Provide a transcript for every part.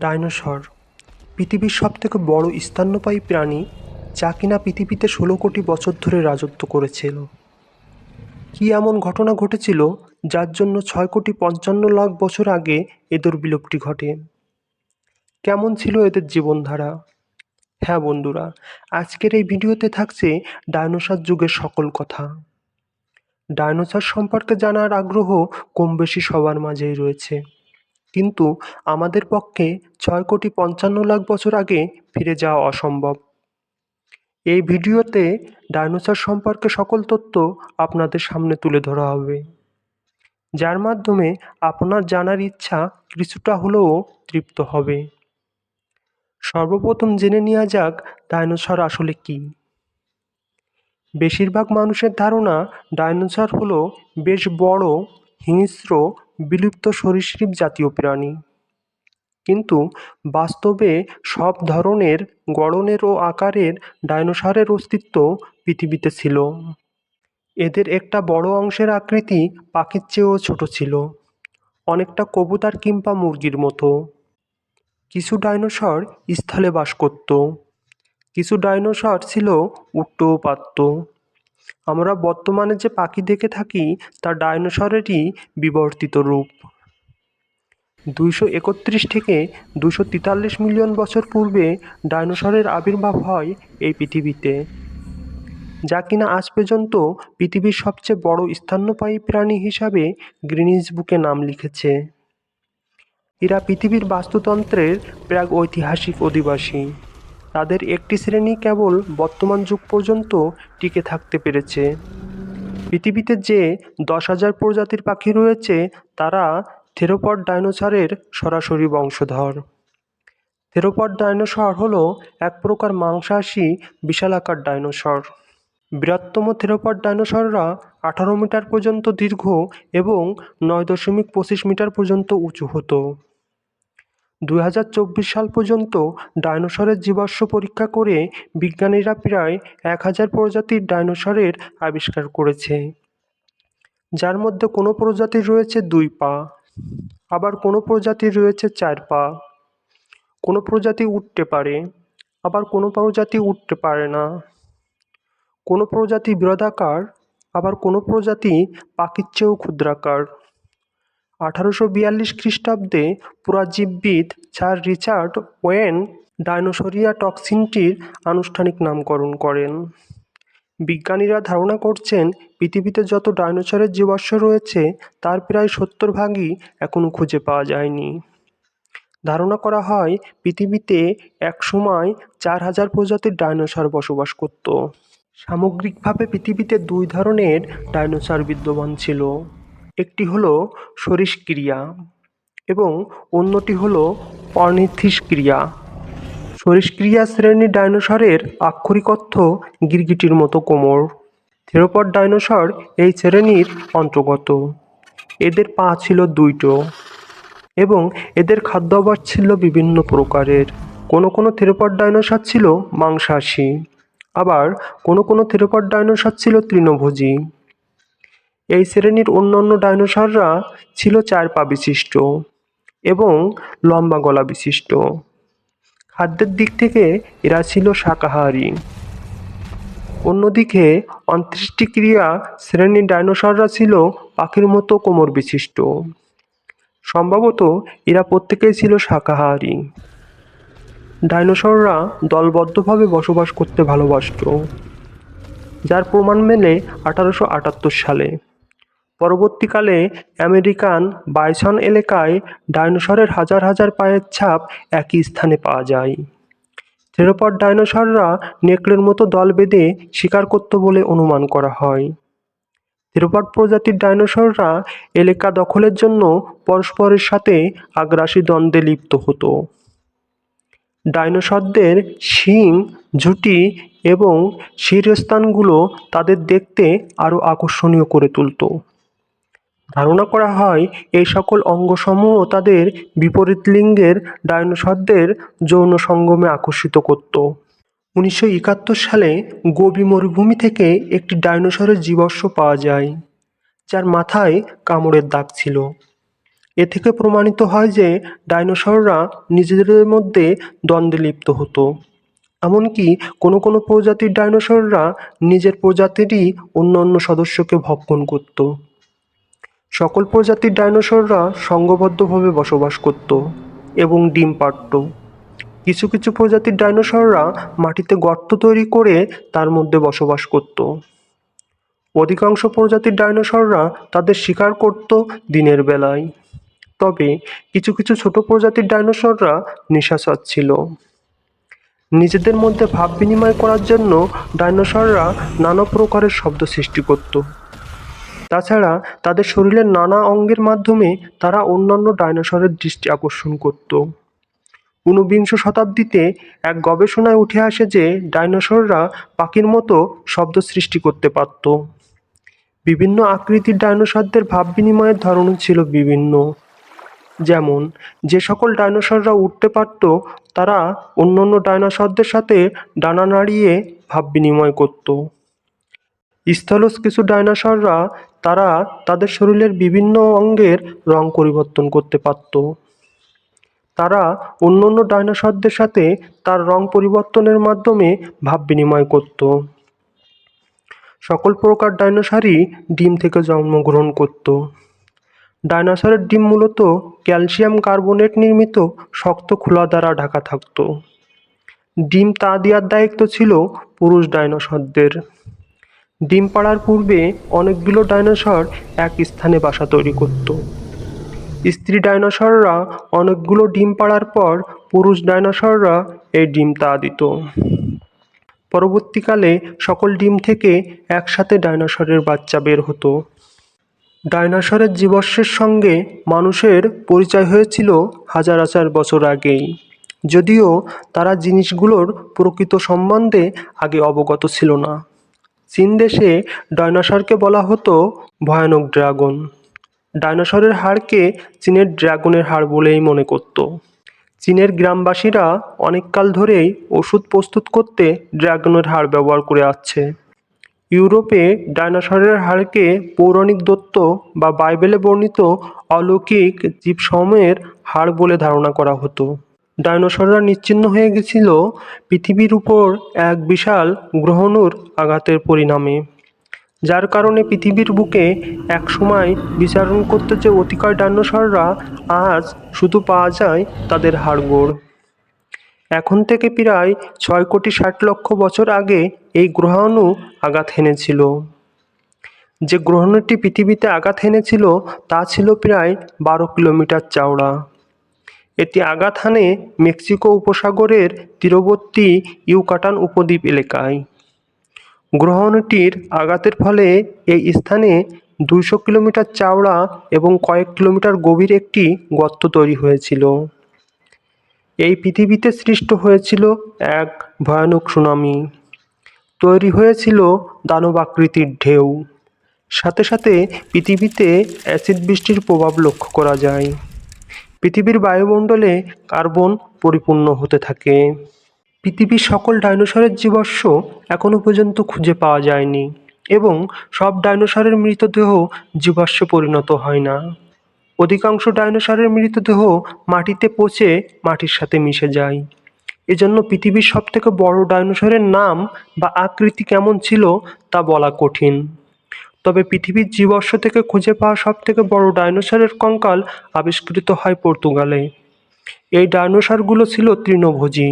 Dinosaur পৃথিবীর সবথেকে বড় স্তন্যপায়ী প্রাণী, যা কিনা পৃথিবীতে 16 কোটি বছর ধরে রাজত্ব করেছিল। কি এমন ঘটনা ঘটেছিল যার জন্য 6,55,00,000 বছর আগে এদের বিলুপ্তি ঘটে? কেমন ছিল এদের জীবনধারা? হ্যাঁ বন্ধুরা, আজকের এই ভিডিওতে থাকছে ডাইনোসর যুগের সকল কথা। ডাইনোসর সম্পর্কে জানার আগ্রহ কম বেশি সবার মাঝেই রয়েছে, কিন্তু আমাদের পক্ষে 6,55,00,000 বছর আগে ফিরে যাওয়া অসম্ভব। এই ভিডিওতে ডাইনোসর সম্পর্কে সকল তথ্য আপনাদের সামনে তুলে ধরা হবে, যার মাধ্যমে আপনার জানার ইচ্ছা কিছুটা হলেও তৃপ্ত হবে। সর্বপ্রথম জেনে নেওয়া যাক ডাইনোসর আসলে কী। বেশিরভাগ মানুষের ধারণা ডাইনোসর হলো বেশ বড়, হিংস্র, বিলুপ্ত সরীসৃপ জাতীয় প্রাণী। কিন্তু বাস্তবে সব ধরনের, গড়নের ও আকারের ডাইনোসরের অস্তিত্ব পৃথিবীতে ছিল। এদের একটা বড় অংশের আকৃতি পাখির চেয়েও ছোট ছিল, অনেকটা কবুতর কিংবা মুরগির মতো। কিছু ডাইনোসর স্থলে বাস করত, কিছু ডাইনোসর ছিল উড়তেও পারত। আমরা বর্তমানে যে পাখি দেখে থাকি তা ডাইনোসরেরই বিবর্তিত রূপ। 231 থেকে 243 মিলিয়ন বছর পূর্বে ডাইনোসরের আবির্ভাব হয় এই পৃথিবীতে, যা কিনা আজ পর্যন্ত পৃথিবীর সবচেয়ে বড় স্তন্যপায়ী প্রাণী হিসাবে গিনেস বুকে নাম লিখেছে। এরা পৃথিবীর বাস্তুতন্ত্রের প্রাগৈতিহাসিক অধিবাসী। তাদের একটি শ্রেণী কেবল বর্তমান যুগ পর্যন্ত টিকে থাকতে পেরেছে। পৃথিবীতে যে 10,000 প্রজাতির পাখি রয়েছে তারা থেরোপড ডাইনোসরের সরাসরি বংশধর। থেরোপড ডাইনোসর হলো এক প্রকার মাংসাশী বিশালাকার ডাইনোসর। বৃহত্তম থেরোপড ডাইনোসররা 18 মিটার পর্যন্ত দীর্ঘ এবং 9.25 মিটার পর্যন্ত উঁচু হতো। 2024 সাল পর্যন্ত ডাইনোসরের জীবাশ্ম পরীক্ষা করে বিজ্ঞানীরা প্রায় 1000 প্রজাতির ডাইনোসরের আবিষ্কার করেছে, যার মধ্যে কোনো প্রজাতির রয়েছে 2 পা, আবার কোনো প্রজাতির রয়েছে 4 পা। কোনো প্রজাতি উঠতে পারে, আবার কোনো প্রজাতি উঠতে পারে না। কোনো প্রজাতি বৃহদাকার, আবার কোনো প্রজাতি পাখির চেয়েও ক্ষুদ্রাকার। 1842 খ্রিস্টাব্দে পুরাজীববিদ স্যার রিচার্ড ওয়েন ডাইনোসরিয়া টক্সিনটির আনুষ্ঠানিক নামকরণ করেন। বিজ্ঞানীরা ধারণা করছেন পৃথিবীতে যত ডাইনোসরের জীবাশ্ম রয়েছে তার প্রায় 70% এখনও খুঁজে পাওয়া যায়নি। ধারণা করা হয় পৃথিবীতে একসময় 4,000 প্রজাতির ডাইনোসর বসবাস করত। সামগ্রিকভাবে পৃথিবীতে 2 ধরনের ডাইনোসর বিদ্যমান ছিল, একটি হলো সরীসক্রিয়া এবং অন্যটি হলো অর্নিথস্ক্রিয়া। সরীসক্রিয়া শ্রেণীর ডাইনোসরের আক্ষরিক অর্থ গিরগিটির মতো কোমর। থেরোপড ডাইনোসর এই শ্রেণীর অন্তর্গত। এদের পা ছিল 2টো এবং এদের খাদ্যাভ্যাস ছিল বিভিন্ন প্রকারের। কোনো থেরোপড ডাইনোসর ছিল মাংসাশী, আবার কোনো থেরোপড ডাইনোসর ছিল তৃণভোজী। এই শ্রেণীর অন্যান্য ডাইনোসররা ছিল 4 পা বিশিষ্ট এবং লম্বা গলা বিশিষ্ট। খাদ্যের দিক থেকে এরা ছিল শাকাহারী। অন্যদিকে অন্ত্যেষ্টিক্রিয়া শ্রেণীর ডাইনোসররা ছিল পাখির মতো কোমর বিশিষ্ট। সম্ভবত এরা প্রত্যেকেই ছিল শাকাহারী। ডাইনোসররা দলবদ্ধভাবে বসবাস করতে ভালোবাসত, যার প্রমাণ মেলে 1878 সালে। পরবর্তীকালে আমেরিকান বাইসন এলাকায় ডাইনোসরের হাজার হাজার পায়ের ছাপ একই স্থানে পাওয়া যায়। থেরোপড ডাইনোসররা নেকড়ের মতো দল বেঁধে শিকার করত বলে অনুমান করা হয়। থেরোপড প্রজাতির ডাইনোসররা এলাকা দখলের জন্য পরস্পরের সাথে আগ্রাসী দ্বন্দ্বে লিপ্ত হতো। ডাইনোসরদের শিং, ঝুঁটি এবং শীর্ষস্থানগুলো তাদের দেখতে আরও আকর্ষণীয় করে তুলত। ধারণা করা হয় এই সকল অঙ্গসমূহ তাদের বিপরীত লিঙ্গের ডাইনোসরদের যৌন সঙ্গমে আকর্ষিত করত। 1971 সালে গোবি মরুভূমি থেকে একটি ডাইনোসরের জীবাশ্ম পাওয়া যায়, যার মাথায় কামড়ের দাগ ছিল। এ থেকে প্রমাণিত হয় যে ডাইনোসররা নিজেদের মধ্যে দ্বন্দ্বে লিপ্ত হতো। এমনকি কোনো কোনো প্রজাতির ডাইনোসররা নিজের প্রজাতিরই অন্য সদস্যকে ভক্ষণ করত। সকল প্রজাতির ডাইনোসররা সংঘবদ্ধভাবে বসবাস করত এবং ডিম পাড়ত। কিছু কিছু প্রজাতির ডাইনোসররা মাটিতে গর্ত তৈরি করে তার মধ্যে বসবাস করত। অধিকাংশ প্রজাতির ডাইনোসররা তাদের শিকার করত দিনের বেলায়। তবে কিছু কিছু ছোট প্রজাতির ডাইনোসররা নিশাচর ছিল। নিজেদের মধ্যে ভাব বিনিময় করার জন্য ডাইনোসররা নানা প্রকারের শব্দ সৃষ্টি করত। তাছাড়া তাদের শরীরের নানা অঙ্গের মাধ্যমে তারা অন্যান্য ডাইনোসরের দৃষ্টি আকর্ষণ করত। ঊনবিংশ শতাব্দীতে এক গবেষণায় উঠে আসে যে ডাইনোসররা পাখির মতো শব্দ সৃষ্টি করতে পারত। বিভিন্ন আকৃতির ডাইনোসরদের ভাব বিনিময়ের ধরনও ছিল বিভিন্ন। যেমন যে সকল ডাইনোসররা উড়তে পারত তারা অন্যান্য ডাইনোসরদের সাথে ডানা নাড়িয়ে ভাব বিনিময় করত। স্থলজ কিছু ডাইনোসররা তারা তাদের শরীরের বিভিন্ন অঙ্গের রং পরিবর্তন করতে পারত। তারা অন্যান্য ডাইনোসরদের সাথে তার রং পরিবর্তনের মাধ্যমে ভাব বিনিময় করত। সকল প্রকার ডাইনোসরই ডিম থেকে জন্মগ্রহণ করত। ডাইনোসরের ডিম মূলত ক্যালসিয়াম কার্বনেট নির্মিত শক্ত খোলা দ্বারা ঢাকা থাকত। ডিম তা দেওয়ার দায়িত্ব ছিল পুরুষ ডাইনোসরদের। ডিম পাড়ার পূর্বে অনেকগুলো ডাইনোসর এক স্থানে বাসা তৈরি করত। স্ত্রী ডাইনোসররা অনেকগুলো ডিম পাড়ার পর পুরুষ ডাইনোসররা এই ডিম তা দিত। পরবর্তীকালে সকল ডিম থেকে একসাথে ডাইনোসরের বাচ্চা বের হতো। ডাইনোসরের জীবাশ্মের সঙ্গে মানুষের পরিচয় হয়েছিল হাজার হাজার বছর আগেই, যদিও তারা জিনিসগুলোর প্রকৃত সম্বন্ধে আগে অবগত ছিল না। চীন দেশে ডাইনোসরকে বলা হতো ভয়ানক ড্রাগন। ডাইনোসরের হাড়কে চীনের ড্রাগনের হাড় বলেই মনে করত। চীনের গ্রামবাসীরা অনেককাল ধরেই ওষুধ প্রস্তুত করতে ড্রাগনের হাড় ব্যবহার করে আসছে। ইউরোপে ডাইনোসরের হাড়কে পৌরাণিক দৈত্য বা বাইবেলে বর্ণিত অলৌকিক জীবসমূহের হাড় বলে ধারণা করা হতো। ডাইনোসররা নিশ্চিহ্ন হয়ে গেছিল পৃথিবীর উপর এক বিশাল গ্রহাণুর আঘাতের পরিণামে, যার কারণে পৃথিবীর বুকে একসময় বিচরণ করত যে অতিকায় ডাইনোসররা আজ শুধু পাওয়া যায় তাদের হাড়গোড়। এখন থেকে প্রায় 6,60,00,000 বছর আগে এই গ্রহাণু আঘাত হেনেছিল। যে গ্রহাণুটি পৃথিবীতে আঘাত হেনেছিল তা ছিল প্রায় 12 কিলোমিটার চওড়া। এটি আঘাত হানে মেক্সিকো উপসাগরের তীরবর্তী ইউকাটান উপদ্বীপ এলাকায়। গ্রহাণুটির আঘাতের ফলে এই স্থানে 200 কিলোমিটার চওড়া এবং কয়েক কিলোমিটার গভীর একটি গর্ত তৈরি হয়েছিল। এই পৃথিবীতে সৃষ্ট হয়েছিল এক ভয়ানক সুনামি। তৈরি হয়েছিল দানবাকৃতির ঢেউ। সাথে সাথে পৃথিবীতে অ্যাসিড বৃষ্টির প্রভাব লক্ষ্য করা যায়। পৃথিবীর বায়ুমণ্ডলে কার্বন পরিপূর্ণ হতে থাকে। পৃথিবীর সকল ডাইনোসরের জীবাশ্ম এখনও পর্যন্ত খুঁজে পাওয়া যায়নি এবং সব ডাইনোসরের মৃতদেহ জীবাশ্মে পরিণত হয় না। অধিকাংশ ডাইনোসরের মৃতদেহ মাটিতে পচে মাটির সাথে মিশে যায়। এজন্য পৃথিবীর সবথেকে বড় ডাইনোসরের নাম বা আকৃতি কেমন ছিল তা বলা কঠিন। তবে পৃথিবীর জীবাশ্ম থেকে খুঁজে পাওয়া সবথেকে বড় ডাইনোসরের কঙ্কাল আবিষ্কৃত হয় পর্তুগালে। এই ডাইনোসরগুলো ছিল তৃণভোজী।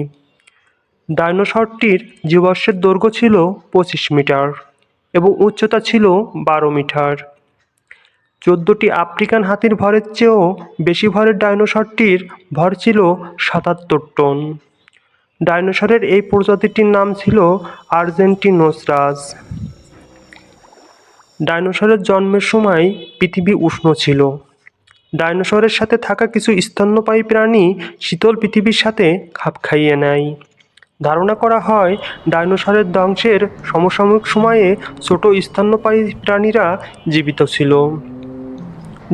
ডাইনোসরটির জীবাশ্মের দৈর্ঘ্য ছিল 25 মিটার এবং উচ্চতা ছিল 12 মিটার। 14টি আফ্রিকান হাতির ভরের চেয়েও বেশি ভরের ডাইনোসরটির ভর ছিল 77 টন। ডাইনোসরের এই প্রজাতিটির নাম ছিল আর্জেন্টিনোসরাস। ডাইনোসরের জন্মের সময় পৃথিবী উষ্ণ ছিল। ডাইনোসরের সাথে থাকা কিছু স্তন্যপায়ী প্রাণী শীতল পৃথিবীর সাথে খাপ খাইয়ে নেয়। ধারণা করা হয় ডাইনোসরের ধ্বংসের সমসাময়িক সময়ে ছোট স্তন্যপায়ী প্রাণীরা জীবিত ছিল।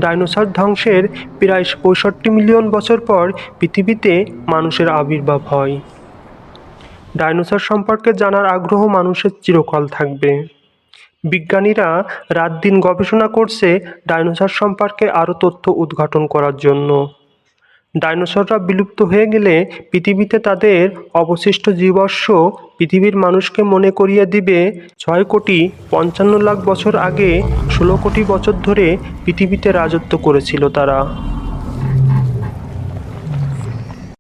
ডাইনোসর ধ্বংসের প্রায় 65 মিলিয়ন বছর পর পৃথিবীতে মানুষের আবির্ভাব হয়। ডাইনোসর সম্পর্কে জানার আগ্রহ মানুষের চিরকাল থাকবে। বিজ্ঞানীরা রাত দিন গবেষণা করছে ডাইনোসর সম্পর্কে আরও তথ্য উদ্ঘাটন করার জন্য। ডাইনোসররা বিলুপ্ত হয়ে গেলে পৃথিবীতে তাদের অবশিষ্ট জীবাশ্ম পৃথিবীর মানুষকে মনে করিয়ে দিবে 6,55,00,000 বছর আগে 16 কোটি বছর ধরে পৃথিবীতে রাজত্ব করেছিল তারা।